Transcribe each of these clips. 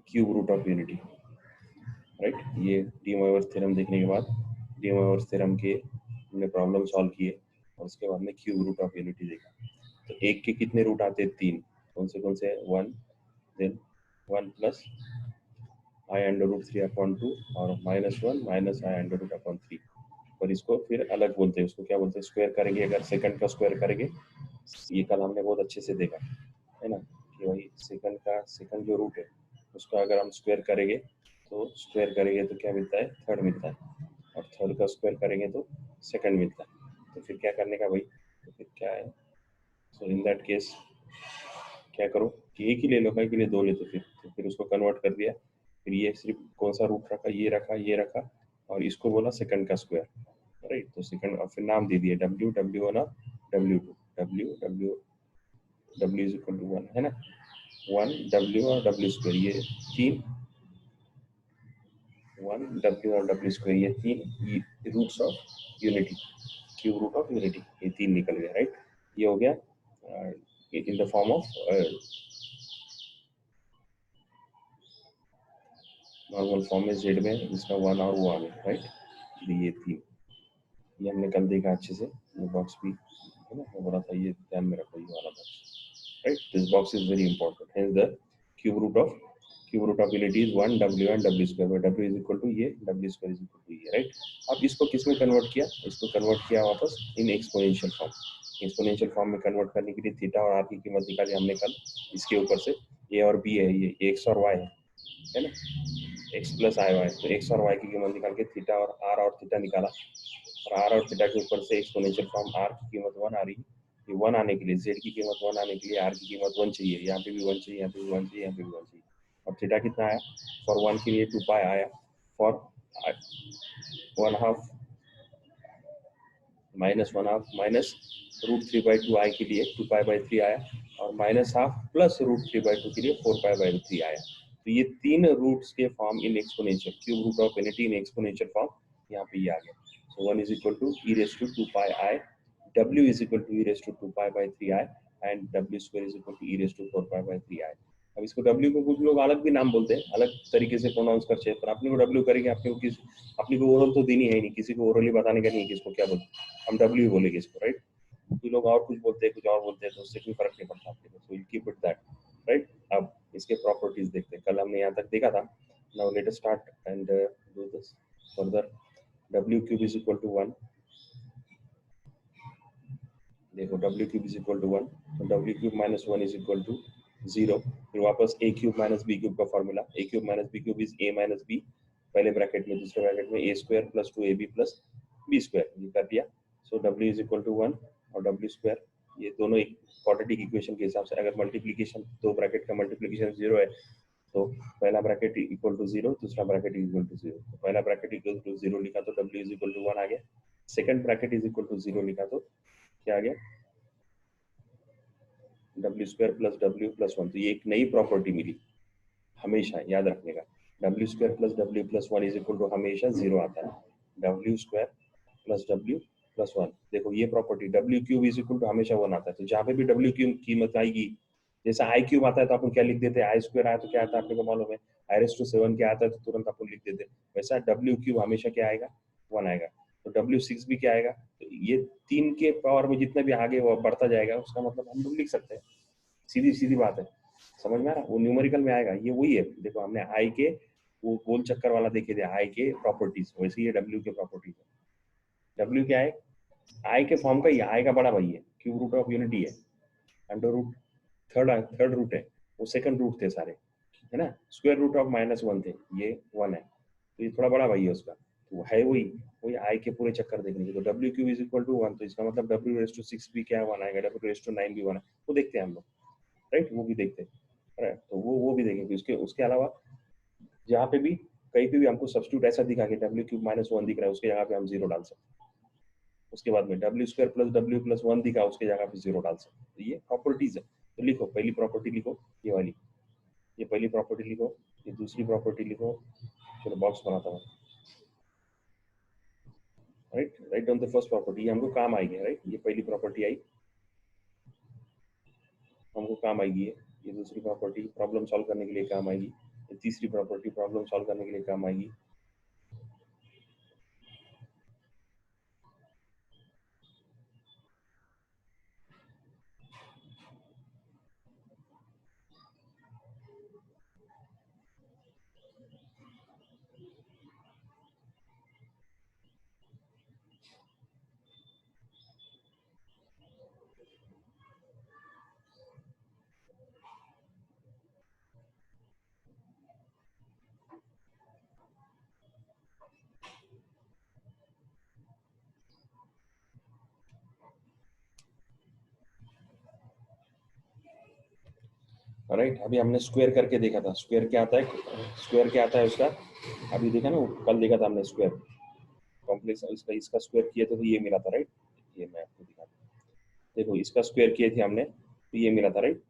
Cube root of unity, right. ये de Moivre's theorem देखने के बाद डी मोइवर्स थ्योरम के हमने प्रॉब्लम सॉल्व किए और उसके बाद में क्यूब रूट ऑफ यूनिटी देखा। तो एक के कितने रूट आते हैं? 3। कौन से? 1, देन 1 प्लस आई अंडर रूट 3/2 और -1 माइनस आई अंडर रूट अपॉन 3। और इसको फिर अलग बोलते हैं, उसको क्या बोलते हैं? स्क्वायर करेंगे। अगर सेकंड का स्क्वायर करेंगे, ये कल हमने बहुत अच्छे से देखा है ना, कि वही सेकंड जो रूट है उसका अगर हम स्क्वायर करेंगे तो क्या मिलता है? थर्ड मिलता है। और थर्ड का स्क्वायर करेंगे तो सेकंड मिलता है। तो फिर क्या करने का भाई? तो फिर क्या है? सो इन दैट केस क्या करो कि एक ही ले लो, कहीं के लिए 2 लेते फिर उसको कन्वर्ट कर दिया। फिर ये सिर्फ कौन सा रूट रखा? ये रखा और इसको बोला सेकंड का स्क्वायर, राइट। तो सेकंड और फिर नाम दे दिया W1 और W2। W is equal to 1 है ना, 1 W और W स्क्वायर, ये 3 1 W और W स्क्वायर, ये 3 roots of unity, cube root of unity, ये 3 निकल गया, राइट। ये हो गया in the form of normal form में जेड में, जिसका 1 और 1 है, राइट। ये 3 ये हमने कल देखा अच्छे से। ये बॉक्स भी है ना, मैं बोला था ये ध्यान में रखो, ये वाला box, right? This box is very important. Hence the cube root of unity is 1 W and W square, where W is equal to ये, W square is equal to ये, right? अब इसको किस में कन्वर्ट किया? इसको कन्वर्ट किया वापस इन एक्सपोनेंशियल फॉर्म। एक्सपोनेंशियल फॉर्म में कन्वर्ट करने के लिए थीटा और आर की कीमत निकाली हमने कल। इसके ऊपर से ए और बी है, ये एक्स और वाई है ना, एक्स प्लस आई वाई। तो एक्स और वाई की कीमत निकाल के थीटा और थीटा निकाला, और आर और थीटा के ऊपर से एक्सपोनेंशियल फॉर्म आर की कीमत 1 आ रही है। ये 1 आने के लिए, जेड की कीमत 1 आने के लिए आर की कीमत 1 चाहिए। यहाँ पे भी 1 चाहिए, यहाँ पे भी 1 चाहिए, यहाँ पे भी 1 चाहिए। और थीटा कितना आया? फॉर 1 के लिए 2 पाई आया, फॉर 1/2 -1/2 माइनस √3/2 आई के लिए 2 पाई 3 आया, और -1/2 प्लस √3/2 के लिए 4 पाई 3 आया। तो ये 3 रूट्स के form in exponential, cube root of unity in exponential form यहाँ पे ये आ गया। So 1 is equal to e raised to 2 pi I, W is equal to e raised to 2 pi by 3I, and W square is equal to e raised to 4 pi by 3I। अब इसको W को कुछ लोग अलग भी नाम बोलते हैं, अलग तरीके से प्रोनाउंस करते हैं, पर अपने को W करेंगे, अपने को ओरल तो देनी है नहीं, किसी को ओरली बताने का नहीं है किसको क्या बोलते, हम W बोलेंगे इसको, राइट। कुछ लोग और कुछ बोलते हैं, कुछ और बोलते हैं, तो उससे कोई फर्क नहीं पड़ता अपने को, so will keep it that, right. अब इसके प्रॉपर्टीज देखते हैं, कल हमने यहाँ तक देखा था। Now let us start and do this further. W cube is equal to 1, देखो W cube is equal to 1, तो W cube minus 1 is equal to 0। फिर वापस A cube minus B cube का formula, A cube minus B cube is A minus B, पहले bracket में, दूसरे bracket में A square plus 2AB plus B square, ये कर दिया। सो W is equal to 1 और W square, ये दोनों एक क्वाड्रेटिक इक्वेशन के हिसाब से, अगर मल्टीप्लिकेशन, दो ब्रैकेट का मल्टीप्लिकेशन 0 है तो पहला ब्रैकेट इक्वल टू 0, दूसरा ब्रैकेट इक्वल टू 0। तो पहला ब्रैकेट इक्वल टू 0 लिखा तो W इज इक्वल टू 1 आ गया। Second bracket is equal to 0 लिखा तो क्या आ गया? W square plus W plus 1। तो ये एक नई प्रॉपर्टी मिली, हमेशा याद रखने का। W square plus W plus 1 is equal to हमेशा 0 आता है। W square plus W plus 1, देखो ये property W cube is equal to हमेशा 1 आता है। तो जहाँ पे भी W क्यूब कीमत आएगी, जैसे आई क्यूब आता है तो अपन क्या लिख देते हैं? आई स्क्वायर आया तो क्या आता है अपने को मालूम है, आई रेज़ टू 7 क्या आता है तो तुरंत अपन लिख देते हैं। वैसा W क्यूब हमेशा क्या आएगा? 1 आएगा। तो W6 भी क्या आएगा? तो ये 3 के पावर में जितना भी आगे वो बढ़ता जाएगा, उसका मतलब हम लोग लिख सकते हैं, सीधी सीधी बात है, समझ में आ रहा? वो न्यूमेरिकल में आएगा, ये वही है। देखो हमने आई के वो गोल चक्कर वाला देखे थे, आई के प्रॉपर्टीज, वैसे ये W के प्रॉपर्टीज है। W क्या है? आई के फॉर्म का ही, आई का बड़ा भाई है, क्यूब रूट ऑफ यूनिटी है, अंडर रूट थर्ड रूट है, वो सेकंड रूट थे सारे, है ना। स्क्वायर रूट ऑफ -1 थे, ये 1 है, तो ये थोड़ा बड़ा भाई है उसका, तो है वही आई के पूरे चक्कर देखने के। तो W cube is equal to 1, तो इसका मतलब W रेज़ टू 6 भी क्या 1 आएगा, W रेज़ टू 9 भी 1 है, वो देखते हैं हम लोग, राइट, वो भी देखते हैं, राइट। तो वो भी देखेंगे। उसके अलावा जहाँ पे भी कहीं पे भी हमको सब्स्टिट्यूट ऐसा दिखा कि W क्यूब -1 दिख रहा है, उसके जगह पे हम 0 डाल सकते हैं। उसके बाद में W square plus W plus 1 दिखा, उसके जगह पे 0 डाल सकते हैं। तो ये प्रॉपर्टीज है। तो लिखो, पहली प्रॉपर्टी लिखो ये वाली, ये पहली प्रॉपर्टी लिखो, ये दूसरी प्रॉपर्टी लिखो। चलो बॉक्स बनाता हूँ, right. Write down the first property, ये हमको काम आएगी, राइट। ये पहली प्रॉपर्टी आई, हमको काम आएगी। ये दूसरी प्रॉपर्टी प्रॉब्लम सॉल्व करने के लिए काम आएगी। ये तीसरी प्रॉपर्टी प्रॉब्लम सॉल्व करने के लिए काम आएगी। राइट, अभी हमने स्क्वायर करके देखा था, स्क्वायर क्या आता है, स्क्वायर क्या आता है उसका, अभी देखा ना, कल देखा था हमने स्क्वायर कॉम्प्लेक्स, इसका स्क्वायर किए थे तो ये मिला था, राइट। ये मैं आपको दिखाता हूँ, देखो इसका स्क्वायर किए थे हमने तो ये मिला था, राइट।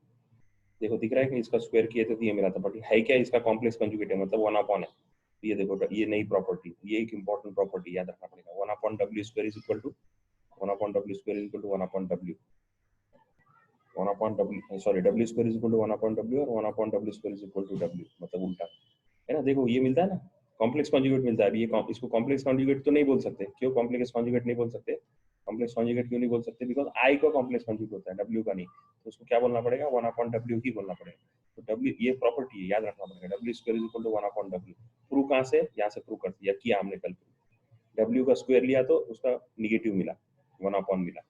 देखो दिख रहा है कि इसका स्क्वायर किए थे तो ये मिला था, बट है क्या, इसका कॉम्प्लेक्स कंजुगेट है, मतलब 1/n है। ये देखो ये नई प्रॉपर्टी, ये एक इंपॉर्टेंट प्रॉपर्टी याद रखना पड़ेगा। 1/w² is equal to 1/w² is equal to 1/w, 1/w sorry w² is equal to 1/w और 1/w² is equal to w, मतलब उल्टा है ना। देखो ये मिलता है ना, कॉम्प्लेक्स कॉन्जुगेट मिलता है। अभी ये इसको कॉम्प्लेक्स कॉन्जुगेट तो नहीं बोल सकते, क्यों कॉम्प्लेक्स कॉन्जुगेट नहीं बोल सकते, कॉम्प्लेक्स कॉन्जुगेट क्यों नहीं बोल सकते, बिकॉज आई का कॉम्प्लेक्स कॉन्जुगेट होता है, डब्ल्यू का नहीं, तो उसको क्या बोलना पड़ेगा, 1/w ही बोलना पड़ेगा। तो डब्ल्यू ये प्रॉपर्टी है, याद रखना पड़ेगा, w² is equal to 1/w। Prove कहाँ से, यहाँ से प्रूव कर दिया, किया हमने कल। डब्ल्यू का स्क्वायर लिया तो उसका निगेटिव मिला, 1/n मिला,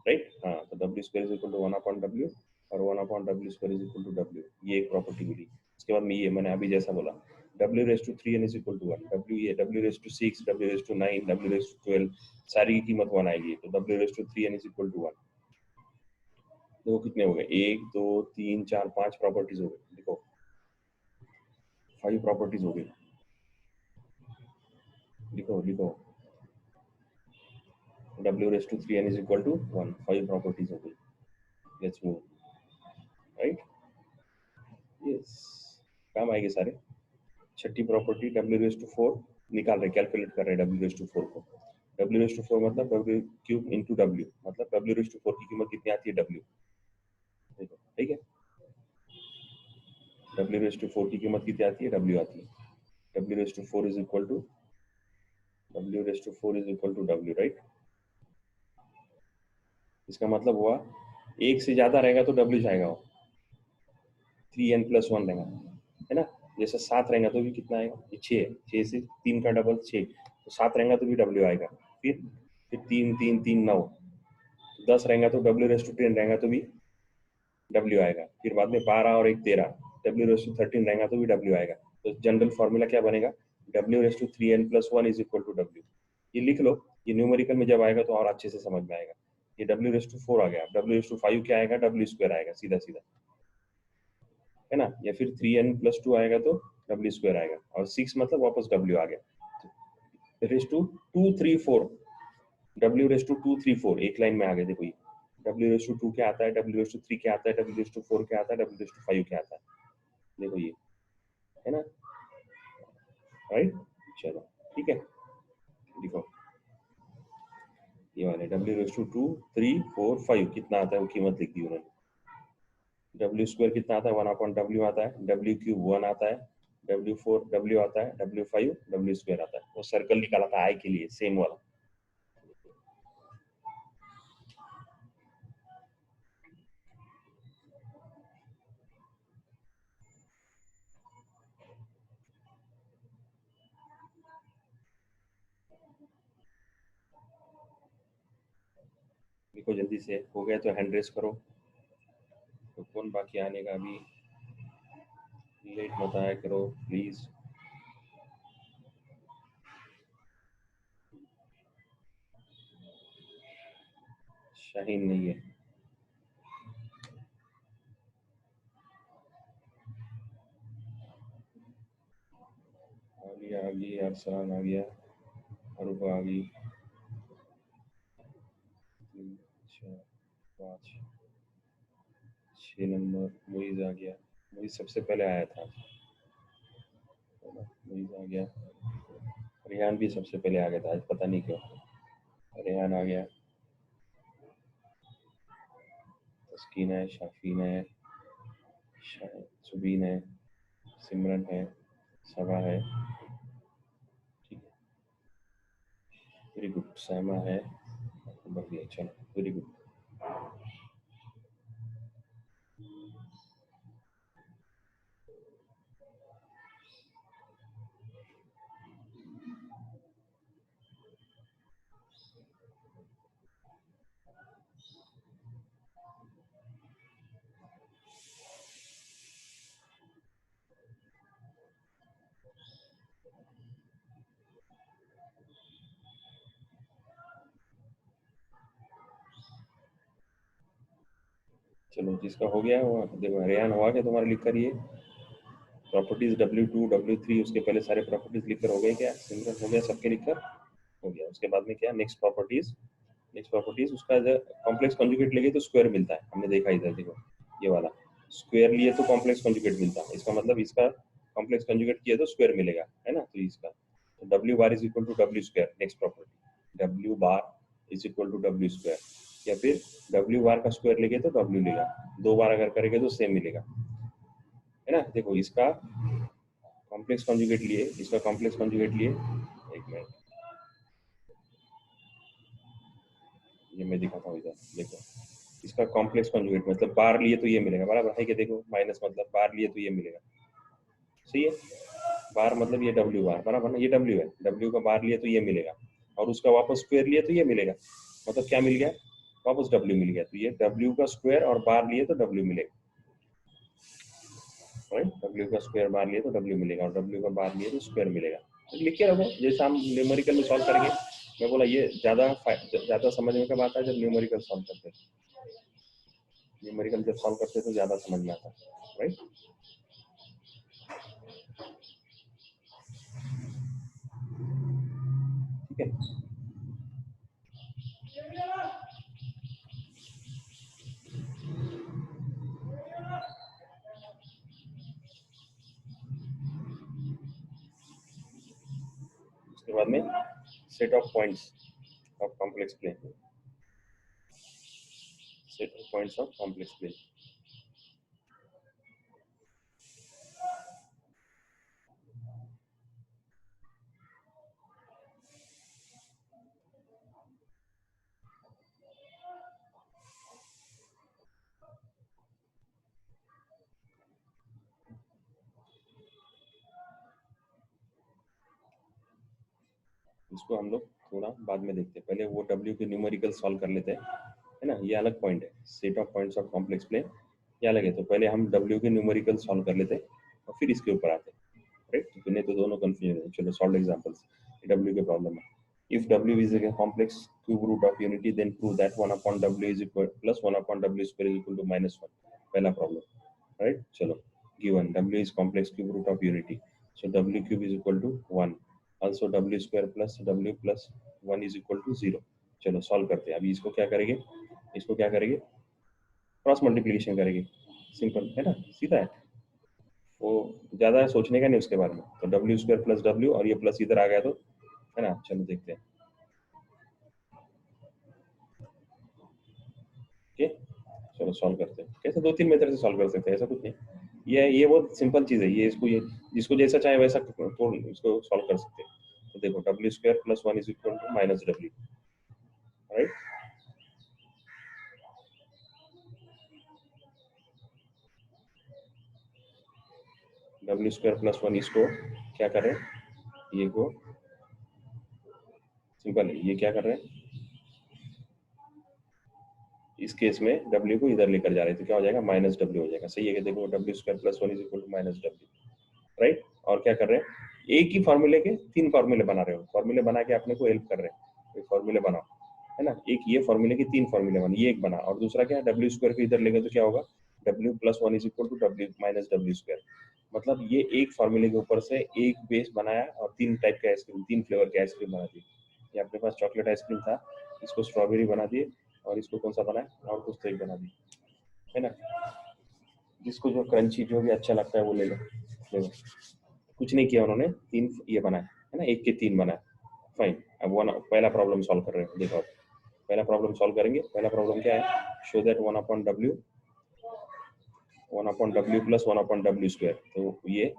राइट। हाँ, तो w² is equal to 1/w और 1/w² is equal to w, ये एक प्रॉपर्टी मिली। इसके बाद में ये मैंने अभी जैसा बोला, w⁻³ is equal to 1, w ये w⁻6, w⁻9, w⁻12 सारी की कीमत 1 आएगी, तो w⁻3n इज इक्वल टू 1। देखो कितने हो गए, 1 2 3 4 5 प्रॉपर्टीज हो गई, देखो 5 प्रॉपर्टीज हो गई, लिखो लिखो, w⁻3n is equal to 1, 5 properties हो गई। लेट्स मूव, राइट, यस, काम आएंगे सारे। छठी प्रॉपर्टी w⁻4 निकाल रहे, कैलकुलेट कर रहे हैं w⁻4 को। w⁻4 मतलब w³ इंटू w, मतलब w⁻4 की कीमत कितनी आती है, w, देखो ठीक है, w⁻4 की कीमत कितनी आती है, w आती है। w⁻4 is equal to w⁻4 is equal to w, right. इसका मतलब हुआ एक से ज्यादा रहेगा तो w जाएगा, 3n+1 रहेगा, है ना। जैसे 7 रहेगा तो भी कितना आएगा, ये 6 है, 6 से 3 का डबल 6, तो 7 रहेगा तो भी w आएगा। फिर 3 3 3 9, 10 रहेगा तो w⁻10 रहेगा तो भी w आएगा। फिर बाद में 12 और 1 13, w⁻13 रहेगा तो भी w आएगा। तो जनरल फॉर्मूला क्या बनेगा, w⁻3n+1 is equal to w। ये लिख लो, ये न्यूमेरिकल में जब आएगा तो और अच्छे से समझ में आएगा। ये w⁻4 आ गया, w⁻5 क्या आएगा, w² आएगा सीधा सीधा, है ना। या फिर 3n+2 आएगा तो w² आएगा, और 6 मतलब वापस w आ गया। रेस टू 2 3 4, w⁻2 3 4 एक लाइन में आ गए। देखो ये w⁻2 क्या आता है, w⁻3 क्या आता है, w⁻4 क्या आता है, w⁻5 क्या आता है, देखो ये, है ना, राइट। चलो ठीक है, देखो ये वाले w⁻2 3 4 5 कितना आता है, वो कीमत लिख दी उन्होंने। w² कितना आता है, 1/w आता है, w³ 1 आता है, w4 w आता है, w5 w² आता है। वो सर्कल निकाला था आई के लिए, सेम वाला। देखो जल्दी से हो गया तो हैंड रेस करो। तो कौन बाकी आने का, अभी लेट मत आया करो प्लीज। शाहीन नहीं है, आ गई, अरसलान आ गया, अरूबा आ गई, 3 4 5 6 नंबर, मोइज आ गया, मोइज सबसे पहले आया था, मोइज आ गया, रेहान भी सबसे पहले आ गया था आज, पता नहीं क्यों, रेहान आ गया, तस्कीन है, शाफीन है, सुबीन है, सिमरन है, सभा है, ठीक है, वेरी गुड, सैमा है, बढ़िया, चलो वेरी गुड। चलो जिसका हो गया वो देखो, रेहान हुआ क्या तुम्हारा लिख कर, ये प्रॉपर्टीज W2 W3 उसके पहले सारे प्रॉपर्टीज लिखकर हो गए क्या? सिमरन हो गया, सबके लिखकर हो गया। उसके बाद में क्या, नेक्स्ट प्रॉपर्टीज, नेक्स्ट प्रॉपर्टीज उसका कॉम्प्लेक्स कॉन्जुगेट लेंगे तो स्क्वायर मिलता है, हमने देखा इधर देखो, ये वाला स्क्वायर लिए तो कॉम्प्लेक्स कॉन्जुगेट मिलता है, इसका मतलब इसका कॉम्प्लेक्स कॉन्जुगेट किया तो स्क्वायर मिलेगा, है ना। तो इसका तो W bar is equal to W square, next property W bar is equal to W square, या फिर W बार का स्क्वायर लेंगे तो W लेगा, दो बार अगर करेंगे तो सेम मिलेगा, है ना। देखो इसका कॉम्प्लेक्स कॉन्जुगेट लिए, इसका कॉम्प्लेक्स कॉन्जुगेट लिए, एक मिनट ये मैं दिखाता हूँ इधर देखो, इसका कॉम्प्लेक्स कॉन्जुगेट मतलब बार लिए तो ये मिलेगा, बराबर है कि देखो, माइनस मतलब बार लिए तो ये मिलेगा, सही है। बार मतलब ये W बार, बराबर ना, ये W है, W का बार लिए तो ये मिलेगा, और उसका वापस स्क्वायर लिए तो ये मिलेगा, मतलब क्या मिल गया, वापस W मिल गया, तो ये W का स्क्वायर और बार लिए तो W मिलेगा, राइट। W का स्क्वायर बार लिए तो W मिलेगा, और W का बार लिए तो स्क्वायर मिलेगा। तो लिख के रखो, जैसे हम न्यूमेरिकल में सॉल्व करेंगे। मैं बोला ये ज्यादा समझ में कब आता है, जब न्यूमेरिकल सॉल्व करते हैं, न्यूमेरिकल जब सॉल्व करते हैं तो ज्यादा समझ में आता है, राइट। ठीक है, उसके बाद में set of points of complex plane, set of points of complex plane. इसको हम लोग थोड़ा बाद में देखते हैं, पहले वो W के न्यूमेरिकल सॉल्व कर लेते हैं, है ना। ये अलग पॉइंट है, set of points of complex plane ये अलग है, तो पहले हम W के न्यूमेरिकल सॉल्व कर लेते हैं और फिर इसके ऊपर आते हैं, राइट। तो नहीं तो दोनों कंफ्यूजन है। चलो सॉल्व एग्जांपल्स, W के प्रॉब्लम है। If W is a complex cube root of unity, then prove that 1 upon W is equal plus 1 upon W square is equal to -1. पहला प्रॉब्लम, राइट। चलो given W is complex cube root of unity, so W cube is equal to 1, also W square plus W plus 1 is equal to 0। चलो solve करते हैं। अभी इसको क्या करेंगे, इसको क्या करेंगे, क्रॉस मल्टीप्लिकेशन करेंगे, सिंपल है ना, सीधा है, वो ज्यादा सोचने का नहीं उसके बारे में। तो W स्क्वायर प्लस W और ये प्लस इधर आ गया तो, है ना। चलो देखते हैं, ओके। चलो सॉल्व करते हैं, कैसे दो तीन मेथड से सॉल्व कर सकते हैं, ऐसा कुछ नहीं। ये बहुत सिंपल चीज है, ये इसको ये जिसको जैसा चाहे वैसा तो इसको सॉल्व कर सकते हैं। तो देखो W square plus 1 is equal to minus W, right. W square plus 1 इसको क्या कर रहे हैं, ये को सिंपल है, ये क्या कर रहे हैं, इस केस में W को इधर लेकर जा रहे हैं तो क्या हो जाएगा, माइनस W हो जाएगा, सही है कि देखो W square plus 1 is equal to minus W, right. और क्या कर रहे हैं, एक ही फॉर्मूले के तीन फॉर्मूले बना रहे हो, फॉर्मूले बना के अपने को हेल्प कर रहे हैं, एक फॉर्मूले बनाओ, है ना। एक ये फॉर्मूले के तीन फॉर्मूले बने, ये एक बना, और दूसरा क्या है, W स्क्वायर को इधर लेंगे तो क्या होगा, W plus 1 is equal to W minus W square. मतलब ये एक फॉर्मूले के ऊपर से एक बेस बनाया और तीन टाइप के आइसक्रीम, तीन फ्लेवर के आइसक्रीम बना दी। ये अपने पास चॉकलेट आइसक्रीम था, इसको स्ट्रॉबेरी बना दिए, और इसको कौन सा बनाया, और कुछ तो एक बना दी, है ना। जिसको जो क्रंची जो भी अच्छा लगता है वो ले लो, ले लो। कुछ नहीं किया उन्होंने, तीन ये बनाए, है ना, एक के तीन बनाए, फाइन। अब वन पहला प्रॉब्लम सॉल्व कर रहे हैं, देखो पहला प्रॉब्लम सॉल्व करेंगे। पहला प्रॉब्लम क्या है, show that 1 upon W 1 upon W plus 1 upon W square. तो ये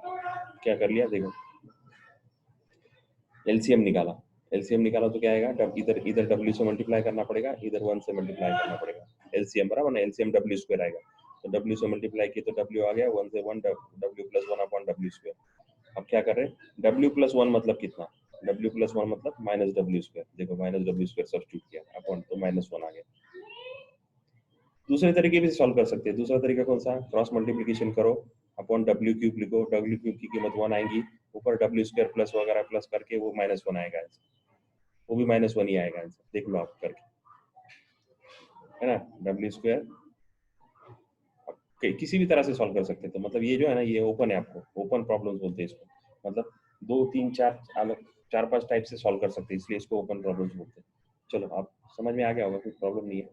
क्या कर लिया, देखो एलसीएम निकाला, एलसीएम निकाला तो क्या आएगा, इधर इधर डब्ल्यू से मल्टीप्लाई करना पड़ेगा, इधर 1 से मल्टीप्लाई करना पड़ेगा, एलसीएम बराबर ना एलसीएम डब्ल्यू स्क्वायर आएगा। तो डब्ल्यू से मल्टीप्लाई किए तो डब्ल्यू आ गया 1 से 1 W plus 1 upon W square. अब क्या कर रहे हैं, डब्ल्यू प्लस 1 मतलब कितना, डब्ल्यू प्लस 1 मतलब माइनस डब्ल्यू स्क्वायर, देखो माइनस डब्ल्यू स्क्वायर सब्स्टिट्यूट किया अपॉन तो माइनस 1 आ गया। दूसरे तरीके भी सॉल्व कर सकते हैं, दूसरा तरीका कौन सा, क्रॉस मल्टीप्लिकेशन करो, अपॉन डब्ल्यू क्यूब लिखो, डब्ल्यू क्यूब की कीमत 1 आएगी, ऊपर डब्ल्यू स्क्वायर प्लस वगैरह प्लस करके वो माइनस 1 आएगा, वो भी माइनस 1 ही आएगा आंसर, देख लो आप करके, है ना। डब्ल्यू स्क्वायर किसी भी तरह से सॉल्व कर सकते हैं। तो मतलब ये जो है ना, ये ओपन है, आपको ओपन प्रॉब्लम्स बोलते हैं इसको, मतलब 2 3 4 अलग 4 5 टाइप से सॉल्व कर सकते हैं, इसलिए इसको ओपन प्रॉब्लम्स बोलते हैं। चलो आप समझ में आ गया होगा, कोई प्रॉब्लम नहीं है,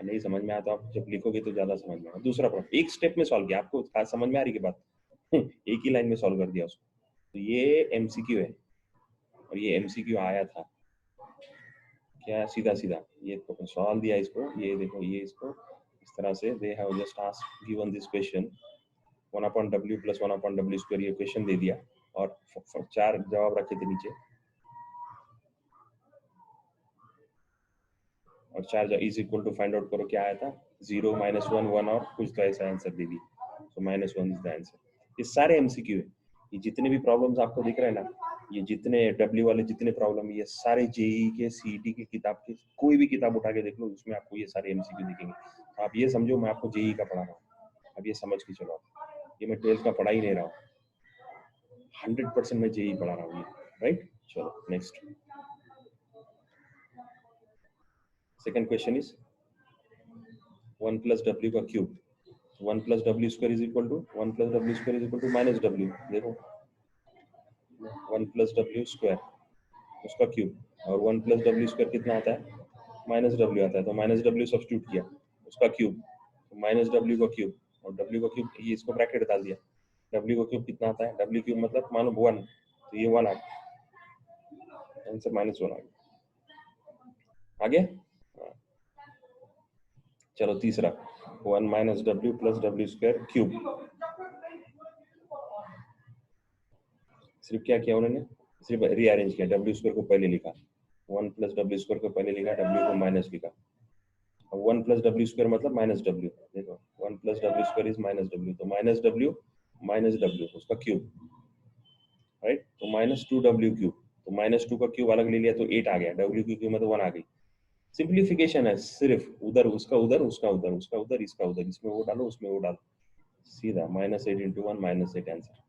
नहीं समझ में आया तो आप जब लिखोगे तो ज्यादा समझ में आएगा। दूसरा प्रॉब्लम एक स्टेप में सॉल्व किया, आपको खास समझ में आ रही की बात एक ही लाइन में सॉल्व कर दिया उसको। तो ये एमसीक्यू है, और ये एमसीक्यू आया था क्या, सीधा सीधा ये तो सवाल दिया इसको, ये देखो ये इसको इस तरह से, they have just asked given this question 1 upon W plus 1 upon W square, ये क्वेश्चन दे दिया और 4 जवाब रखे थे नीचे, और 4 is equal to find out करो क्या आया था, 0 माइनस 1 1 और कुछ तो ऐसा आंसर दे दी, तो माइनस 1 इज द आंसर। ये सारे एमसीक्यू है, ये जितने भी प्रॉब्लम्स आपको दिख रहे हैं ना, ये जितने डब्ल्यू वाले जितने प्रॉब्लम, ये सारे जेई के सीईटी की किताब के, कोई भी किताब उठा के देख लो, उसमें आपको ये सारे एमसीक्यू दिखेंगे। तो आप ये समझो मैं आपको जेई का पढ़ा रहा हूँ, अब ये समझ के चलो आप, ये मैं 12th का पढ़ा ही नहीं रहा हूँ, 100% मैं जेई पढ़ा रहा हूँ ये, राइट। चलो next, second question is 1 plus W का cube, 1 plus W square is equal to 1 plus W square is equal to minus W, देखो 1 प्लस डब्ल्यू स्क्वायर उसका क्यूब, और 1 प्लस डब्ल्यू स्क्वायर कितना आता है, माइनस डब्ल्यू आता है, तो माइनस डब्ल्यू सब्स्टिट्यूट किया उसका क्यूब, तो माइनस डब्ल्यू का क्यूब, और डब्ल्यू का क्यूब ये इसको ब्रैकेट डाल दिया, डब्ल्यू का क्यूब कितना आता है, डब्ल्यू क्यूब मतलब मान लो 1, तो ये 1 आ गया, आंसर माइनस 1 आ गया, आगे चलो तीसरा 1 minus W plus W square cube, सिर्फ क्या किया उन्होंने, सिर्फ रीअरेंज किया, डब्ल्यू स्क्वायर को पहले लिखा, 1 प्लस डब्ल्यू स्क्वायर को पहले लिखा, डब्ल्यू को माइनस लिखा, 1 प्लस डब्ल्यू स्क्वायर मतलब माइनस डब्ल्यू, देखो 1 plus W square is minus W उसका क्यूब, राइट, तो माइनस 2 डब्ल्यू क्यूब, तो माइनस 2 का क्यूब अलग ले लिया तो 8 आ गया, डब्ल्यू की कीमत 1 आ गई। सिंप्लीफिकेशन है, सिर्फ उधर उसका उधर, उसका उधर, उसका उधर, इसका उधर, इसमें वो डालो उसमें वो डालो, सीधा माइनस 8 इंटू 1 माइनस 8 आंसर।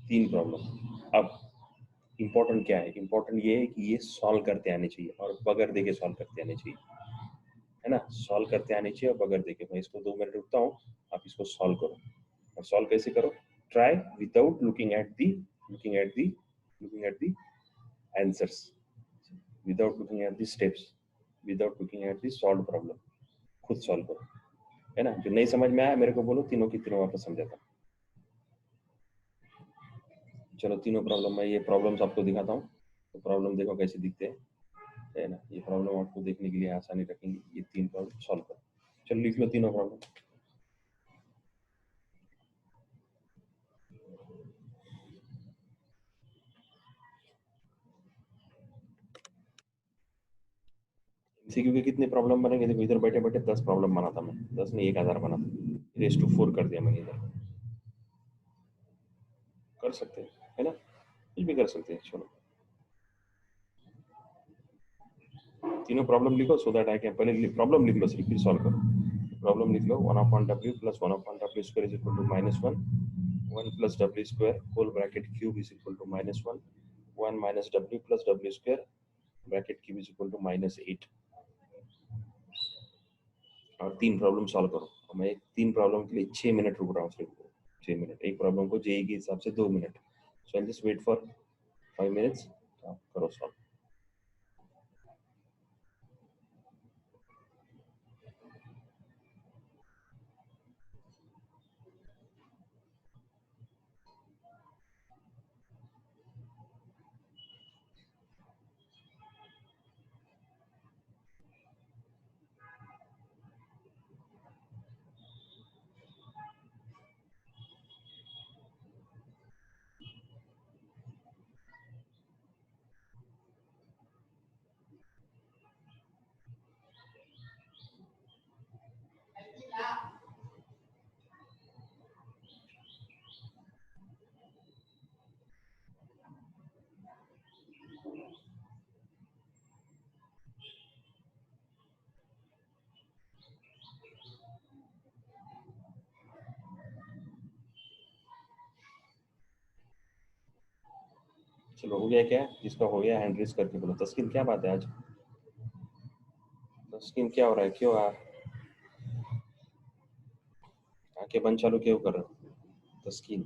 तीन प्रॉब्लम। अब इम्पोर्टेंट क्या है, इम्पोर्टेंट ये है कि ये सॉल्व करते आने चाहिए और बगैर देके सॉल्व करते आने चाहिए, है ना, सॉल्व करते आने चाहिए और बगैर देके। मैं इसको 2 मिनट रुकता हूँ, आप इसको सॉल्व करो, और सॉल्व कैसे करो, try without looking at the answers, without looking at the steps, without looking at the solve problem, खुद सॉल्व करो, है ना। जो नहीं समझ में आया मेरे को बोलो, तीनों की तीनों वापस समझाता हूँ। चलो तीनों प्रॉब्लम, मैं ये प्रॉब्लम्स आपको दिखाता हूँ, तो प्रॉब्लम देखो कैसे दिखते हैं, है ना। ये प्रॉब्लम आपको देखने के लिए आसानी रखेंगे, ये 3 प्रॉब्लम सॉल्व करो। चलो लिख लो तीनों प्रॉब्लम। एमसीक्यू के कितने प्रॉब्लम बनेंगे, देखो इधर बैठे बैठे 10 प्रॉब्लम बना था मैं, 10 नहीं 1000 बना था, रेस टू 4 कर दिया मैंने इधर, कर सकते हैं, है ना, कुछ भी कर सकते हैं। चलो तीनों प्रॉब्लम लिखो, सो दैट आई कैन, पहले प्रॉब्लम लिख लो सिर्फ, फिर सॉल्व करो। प्रॉब्लम लिख लो, 1 upon W plus 1 upon W square is equal to minus 1, 1 plus W square whole bracket cube is equal to minus 1, 1 minus W plus W square bracket cube is equal to minus 8, और 3 problem solve करो। और मैं 3 problem के लिए 6 minute रुक रहा हूँ सिर्फ, 6 मिनट, एक प्रॉब्लम को जेई के हिसाब से 2 minute, so I just wait for 5 minutes, आप करो सॉल्व। चलो हो गया क्या? जिसका हो गया हैंड रेज करके बोलो। तस्कीन क्या बात है आज? तस्कीन क्या हो रहा है? क्यों आंखें बंद चालू क्यों कर रहे हो तस्कीन?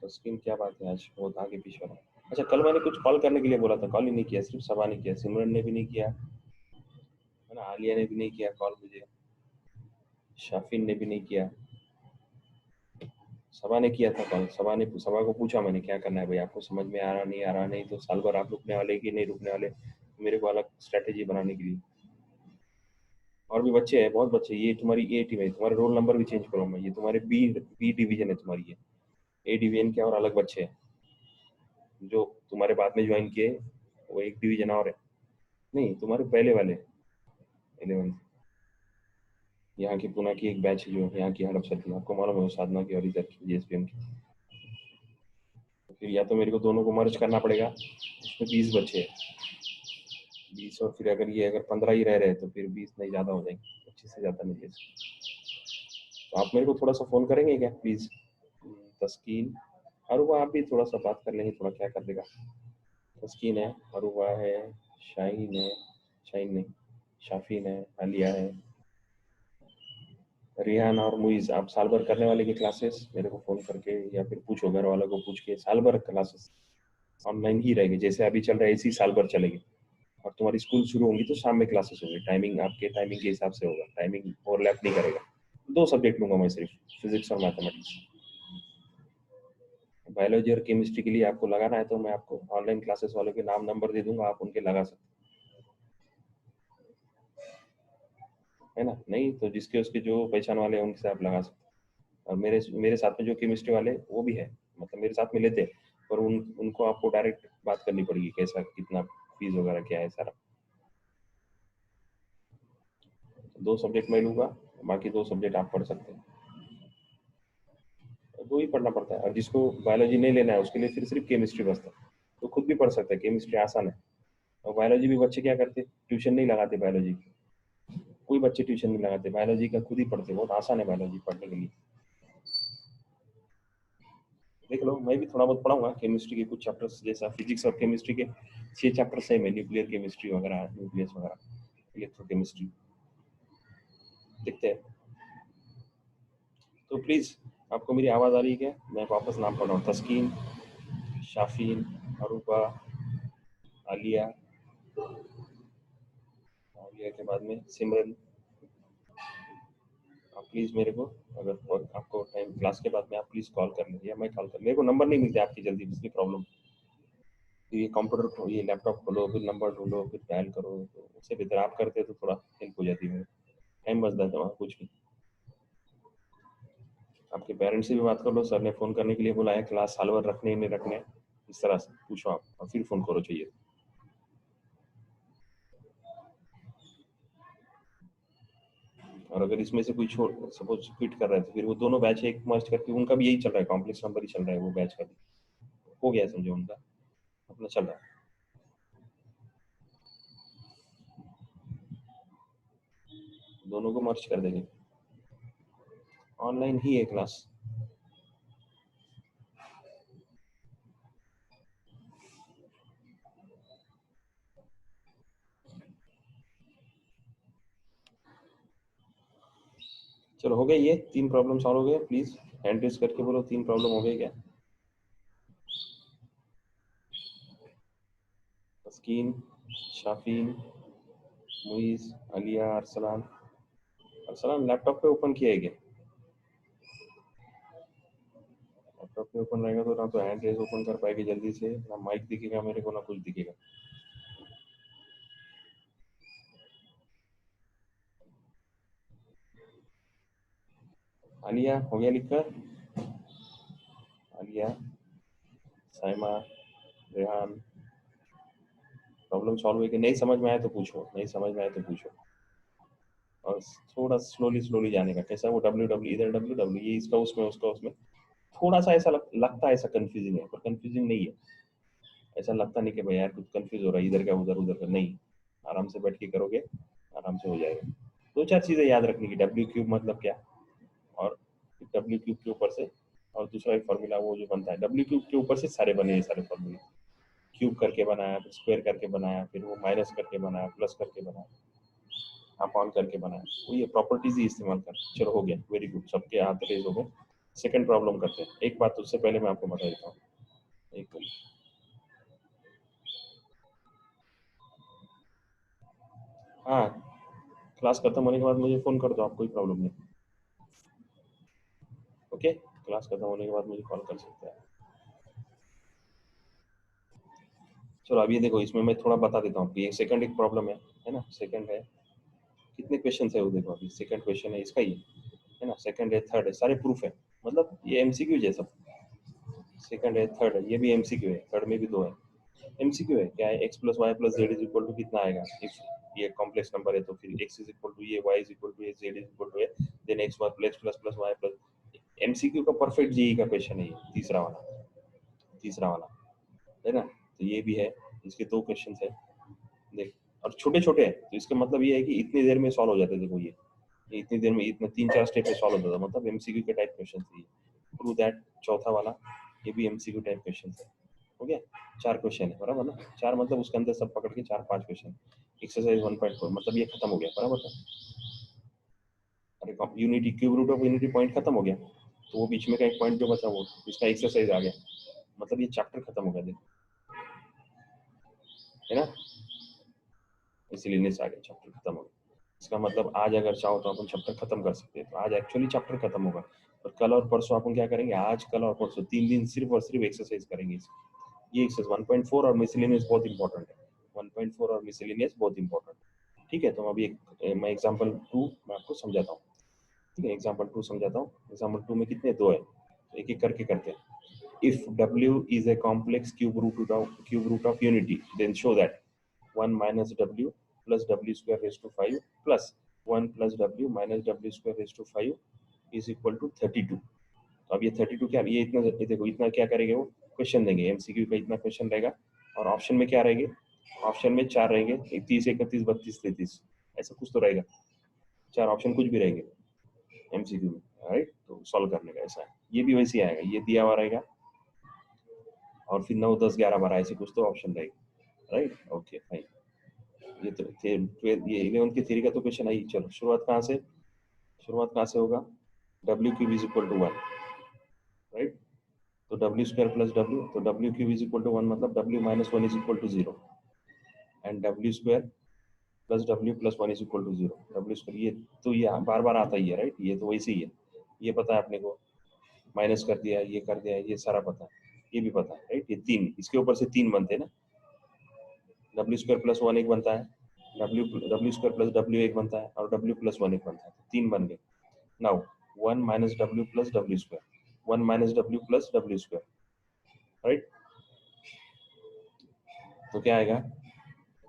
तस्कीन क्या बात है आज बहुत आगे पीछे हो रहा है? अच्छा, कल मैंने कुछ कॉल करने के लिए बोला था, कॉल ही नहीं किया। सिर्फ सबा ने किया, सिमरन ने भी नहीं किया, है ना, आलिया ने भी नहीं किया कॉल मुझे, शाफिन ने भी नहीं किया। सबा ने किया था कॉल। सबा को पूछा मैंने क्या करना है भाई, आपको समझ में आ रहा नहीं आ रहा, नहीं तो साल भर आप रुकने वाले कि नहीं रुकने वाले, मेरे को अलग स्ट्रेटेजी बनाने के लिए। और भी बच्चे हैं, बहुत बच्चे। ये तुम्हारी ए टीम है, तुम्हारे रोल नंबर भी चेंज करो मैं, ये तुम्हारे बी बी डिवीजन है तुम्हारी, ये ए डिवीजन के और अलग बच्चे हैं जो तुम्हारे बाद में ज्वाइन किए, वो एक डिवीजन और है। नहीं, तुम्हारे पहले वाले 11 यहाँ की पुणे की एक बैच है जो यहाँ की हड़प चलती है, आपको मालूम है, साधना की और इधर की जेएसपीएम की। तो फिर या तो मेरे को दोनों को मर्ज करना पड़ेगा, उसमें 20 बच्चे हैं, 20, और फिर अगर ये अगर 15 ही रह रहे हैं तो फिर 20 नहीं, ज़्यादा हो जाएंगे, 25 से ज़्यादा नहीं ले सकते। तो आप मेरे को थोड़ा सा फ़ोन करेंगे क्या प्लीज़? तस्कीन, अरुवा आप भी थोड़ा सा बात कर लेंगे, थोड़ा क्या कर देगा। तस्कीन है, अरुवा है, शाहीन है, शाहीन नहीं, शाफीन है, आलिया है, रिहान और मुइज। आप साल भर करने वाले की क्लासेस मेरे को फ़ोन करके या फिर पूछो, घर वालों को पूछ के। साल भर क्लासेस ऑनलाइन ही रहेगी, जैसे अभी चल रहा है इसी साल भर चलेगी। और तुम्हारी स्कूल शुरू होंगी तो शाम में क्लासेस होंगी, टाइमिंग आपके टाइमिंग के हिसाब से होगा, टाइमिंग ओवरलैप नहीं करेगा। 2 सब्जेक्ट लूंगा मैं सिर्फ, फिजिक्स और मैथमेटिक्स। बायोलॉजी और केमिस्ट्री के लिए आपको लगाना है तो मैं आपको ऑनलाइन क्लासेस वालों के नाम नंबर दे दूंगा, आप उनके लगा सकते है ना। नहीं तो जिसके उसके जो पहचान वाले हैं उनसे आप लगा सकते हैं। और मेरे मेरे साथ में जो केमिस्ट्री वाले वो भी है, मतलब मेरे साथ में लेते हैं, पर उनको आपको डायरेक्ट बात करनी पड़ेगी, कैसा कितना फीस वगैरह क्या है सारा। 2 सब्जेक्ट मैं लूंगा, बाकी 2 सब्जेक्ट आप पढ़ सकते हैं। 2 ही पढ़ना पड़ता है, और जिसको बायोलॉजी नहीं लेना है उसके लिए फिर सिर्फ केमिस्ट्री बचता है, तो खुद भी पढ़ सकते हैं, केमिस्ट्री आसान है। और बायोलॉजी भी बच्चे क्या करते, ट्यूशन नहीं लगाते बायोलॉजी की, कोई बच्चे ट्यूशन नहीं लगाते बायोलॉजी का, खुद ही पढ़ते, बहुत आसान है बायोलॉजी पढ़ने के लिए। देख लो, मैं भी थोड़ा बहुत पढ़ाऊंगा केमिस्ट्री के कुछ चैप्टर्स, जैसा फिजिक्स और केमिस्ट्री के 6 चैप्टर्स है, में न्यूक्लियर केमिस्ट्री वगैरह, न्यूक्लियस वगैरह, इलेक्ट्रोकेमिस्ट्री, देखते हैं। तो प्लीज़, आपको मेरी आवाज़ आ रही है क्या? मैं वापस नाम पढ़ रहा हूँ। तस्कीन, शाफीन, अरूबा, आलिया, आलिया के बाद में सिमरन। आप प्लीज़ मेरे को, अगर आपको टाइम क्लास के बाद में, आप प्लीज़ कॉल कर लें या मैं कॉल कर, मेरे को नंबर नहीं मिलते आपकी जल्दी, इसकी प्रॉब्लम। तो ये कंप्यूटर को, ये लैपटॉप खोलो, फिर नंबर ढूंढो, फिर डायल करो, तो उससे बेहतर आप करते तो थोड़ा हेल्प हो जाती है, टाइम बच जाता वहाँ कुछ भी। आपके पेरेंट्स से भी बात कर लो, सर ने फ़ोन करने के लिए बोला है, क्लास साल भर रखने नहीं रखने, इस तरह से पूछो आप, और फिर फ़ोन करो चाहिए। और अगर इसमें से कोई छोड़ सपोज क्विट कर रहा है तो फिर वो दोनों बैच एक मर्ज करके, उनका भी यही चल रहा है, कॉम्प्लेक्स नंबर ही चल रहा है, वो बैच का भी हो गया है, समझो, उनका अपना चल रहा है। दोनों को मर्ज कर देंगे, ऑनलाइन ही है क्लास। चलो हो गए, ये 3 प्रॉब्लम सॉल्व हो गए। प्लीज हैंड रेज करके बोलो 3 प्रॉब्लम हो गए क्या? तस्कीन, शाफीन, मुइज, अलिया, अरसलान। अरसलान लैपटॉप पे ओपन किया है क्या? लैपटॉप पे ओपन रहेगा तो ना तो हैंड रेज ओपन कर पाएगी जल्दी से, ना माइक दिखेगा मेरे को, ना कुछ दिखेगा। आलिया हो गया लिखकर? आलिया, साइमा, रेहान, प्रॉब्लम सॉल्व हुई कि नहीं? समझ में आया तो पूछो, नहीं समझ में आया तो पूछो। और थोड़ा स्लोली स्लोली जाने का, कैसा वो डब्ल्यू डब्ल्यू, इधर डब्ल्यू डब्ल्यू, ये इसका उसमें उसका उसमें, थोड़ा सा ऐसा लगता है, ऐसा कंफ्यूजिंग है, पर कंफ्यूजिंग नहीं है। ऐसा लगता नहीं कि भाई यार कुछ कंफ्यूज हो रहा है, इधर का उधर उधर का, नहीं। आराम से बैठ के करोगे, आराम से हो जाएगा। 2-4 चीज़ें याद रखने की, डब्ल्यू क्यूब मतलब क्या, और डब्ल्यू क्यूब के ऊपर से और दूसरा एक फॉर्मूला वो जो बनता है डब्ल्यू क्यूब के ऊपर से सारे बने ये सारे फॉर्मूले, क्यूब करके बनाया, फिर स्क्वायर करके बनाया, फिर वो माइनस करके बनाया, प्लस करके बनाया, अपॉन करके बनाया, तो ये प्रॉपर्टीज ही इस्तेमाल कर। चलो हो गया, वेरी गुड, सबके हाथ रेज हो गए। सेकंड प्रॉब्लम करते हैं। एक बात उससे पहले मैं आपको बता देता हूँ, एक हाँ, क्लास खत्म होने के बाद मुझे फोन कर दो आप, कोई प्रॉब्लम नहीं। ओके, क्लास खत्म होने के बाद मुझे कॉल कर सकते हैं। चलो अब ये देखो, इसमें मैं थोड़ा बता देता हूँ। ये सेकंड एक प्रॉब्लम है ना, सेकंड है, कितने क्वेश्चन है वो देखो, अभी सेकंड क्वेश्चन है इसका, ये है ना, सेकंड है, थर्ड है, सारे प्रूफ है, मतलब ये एमसीक्यू जैसा। सेकंड है, थर्ड है, ये भी एमसीक्यू है, थर्ड में भी दो है एमसीक्यू है। क्या है, X plus Y plus Z is equal to कितना आएगा, इफ ये कॉम्प्लेक्स नंबर है तो फिर एक्स इज इक्वल टू ये, वाई इज इक्वल टू ये, जेड इज इक्वल टू ये, then X plus plus plus Y plus. MCQ का परफेक्ट जेई का क्वेश्चन है ये, तीसरा वाला, तीसरा वाला, है ना। तो ये भी है, इसके दो क्वेश्चन है देख, और छोटे छोटे हैं, तो इसका मतलब ये है कि इतनी देर में सॉल्व हो जाते। देखो ये इतनी देर में, इतना 3-4 स्टेप में सॉल्व होता था, मतलब एमसीक्यू के टाइप क्वेश्चन है। प्रूव दैट, चौथा वाला, ये भी एमसीक्यू टाइप क्वेश्चन है। हो गया, 4 क्वेश्चन है बराबर ना, 4 मतलब उसके अंदर सब पकड़ के 4-5 क्वेश्चन। एक्सरसाइज 1.4 मतलब ये खत्म हो गया बराबर था। अरे unity, cube root of unity point खत्म हो गया, तो वो बीच में का एक पॉइंट जो बचा वो इसका एक्सरसाइज आ गया, मतलब ये चैप्टर खत्म हो गया, देखो, है ना, इसीलिए आ गया, चैप्टर खत्म हो गया। इसका मतलब आज अगर चाहो तो अपन चैप्टर खत्म कर सकते हैं, तो आज एक्चुअली चैप्टर खत्म होगा। और कल और परसों अपन क्या करेंगे, आज कल और परसों 3 दिन सिर्फ और सिर्फ एक्सरसाइज करेंगे। ये एक्सरसाइज 1.4 और मिसलेनियस बहुत इंपॉर्टेंट है, 1.4 और मिसलेनियस बहुत इंपॉर्टेंट। ठीक है, तो अभी मैं एग्जांपल 2 मैं आपको समझाता हूँ। ठीक है, एग्जांपल 2 समझाता हूँ। एग्जांपल 2 में कितने, 2 है, तो एक एक करके करते हैं। If W is a complex cube root of unity, then show that 1 minus W plus W square raised to 5 plus 1 plus W minus W square raised to 5 is equal to 32। तो अब ये 32 क्या, ये इतना, ये देखो इतना क्या करेंगे, वो क्वेश्चन देंगे एमसीक्यू का, इतना क्वेश्चन रहेगा। और ऑप्शन में क्या रहेंगे, ऑप्शन में 4 रहेंगे, 30, 31, 32, 33, ऐसा कुछ तो रहेगा, 4 ऑप्शन कुछ भी रहेंगे एमसीक्यू में, राइट। तो सॉल्व करने का ऐसा है, ये भी वैसे ही आएगा, ये दिया हुआ रहेगा और फिर 9, 10, 11, 12 ऐसे कुछ तो ऑप्शन रहेगा, राइट। ओके फाइन, ये तो ये 11th की थ्योरी का तो क्वेश्चन आई। चलो शुरुआत कहाँ से, शुरुआत कहाँ से होगा, W cube is equal to 1, right. तो डब्ल्यू स्क्वायर प्लस डब्ल्यू, तो W cube is equal to 1 मतलब W minus 1 is equal to 0, and W square plus W plus 1 is equal to 0। W square ये तो ये बार बार आता ही है, right, ये तो वैसे ही है, ये पता है अपने को, माइनस कर दिया, ये कर दिया, ये सारा पता है, ये भी पता है, राइट। ये 3, इसके ऊपर से 3 बनते हैं ना, डब्ल्यू स्क्वायर प्लस 1 एक बनता है, डब्ल्यू स्क्वायर प्लस डब्ल्यू एक बनता है, और डब्ल्यू प्लस 1 एक बनता है, 3 बन गए। Now 1 minus W plus W square, 1 minus W plus W square, right. तो क्या आएगा,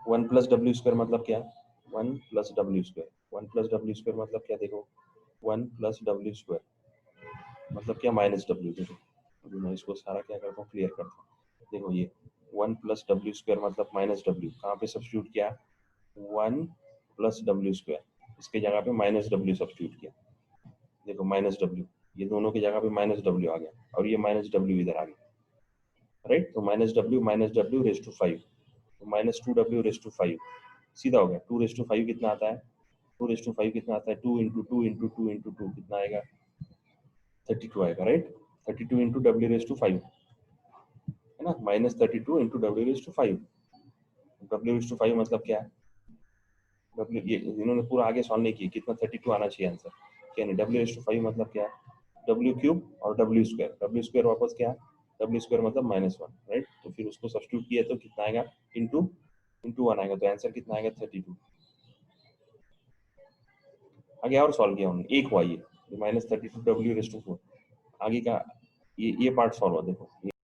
1 प्लस डब्ल्यू स्क्वायर मतलब क्या, 1 plus W square, 1 plus W square मतलब क्या, देखो 1 प्लस डब्ल्यू स्क्वायर मतलब क्या, माइनस डब्ल्यू। देखो अभी मैं इसको सारा क्या करता हूँ, क्लियर करता हूँ। देखो ये 1 प्लस डब्ल्यू स्क्वायर मतलब माइनस डब्ल्यू, कहाँ पे सब्स्टिट्यूट किया, 1 प्लस डब्ल्यू स्क्वायर, इसके जगह पे माइनस डब्ल्यू सब्स्टिट्यूट किया। देखो माइनस डब्ल्यू, ये दोनों की जगह पे माइनस डब्ल्यू आ गया, और ये माइनस डब्ल्यू इधर आ गया, राइट। तो माइनस डब्ल्यू रेस टू 5, तो माइनस 2W रेस टू 5, सीधा हो गया। 2 रेस टू 5 कितना आता है, 2 रेस टू 5 कितना आता है, 2 इंटू 2 इंटू 2 इंटू 2 कितना आएगा, 32 आएगा, right. 32 into W raise to 5, है ना, minus 32 into W raise to 5। W raise to 5 मतलब क्या है, डब्ल्यू, ये इन्होंने पूरा आगे सॉल्व नहीं किया, कितना 32 आना चाहिए आंसर, क्या नहीं, डब्ल्यू रेस टू 5 मतलब क्या है, डब्ल्यू क्यूब और डब्ल्यू स्क्वायर वापस क्या है, डब्ल्यू स्क्वायर मतलब -1, राइट। तो फिर उसको सब्स्टिट्यूट किया तो कितना आएगा, इंटू इंटू 1 आएगा, तो आंसर कितना आएगा, 32। आगे और सॉल्व किया हमने, एक हुआ ये -32 डब्ल्यू रेस टू 4, आगे का ये पार्ट सॉल्व हुआ, देखो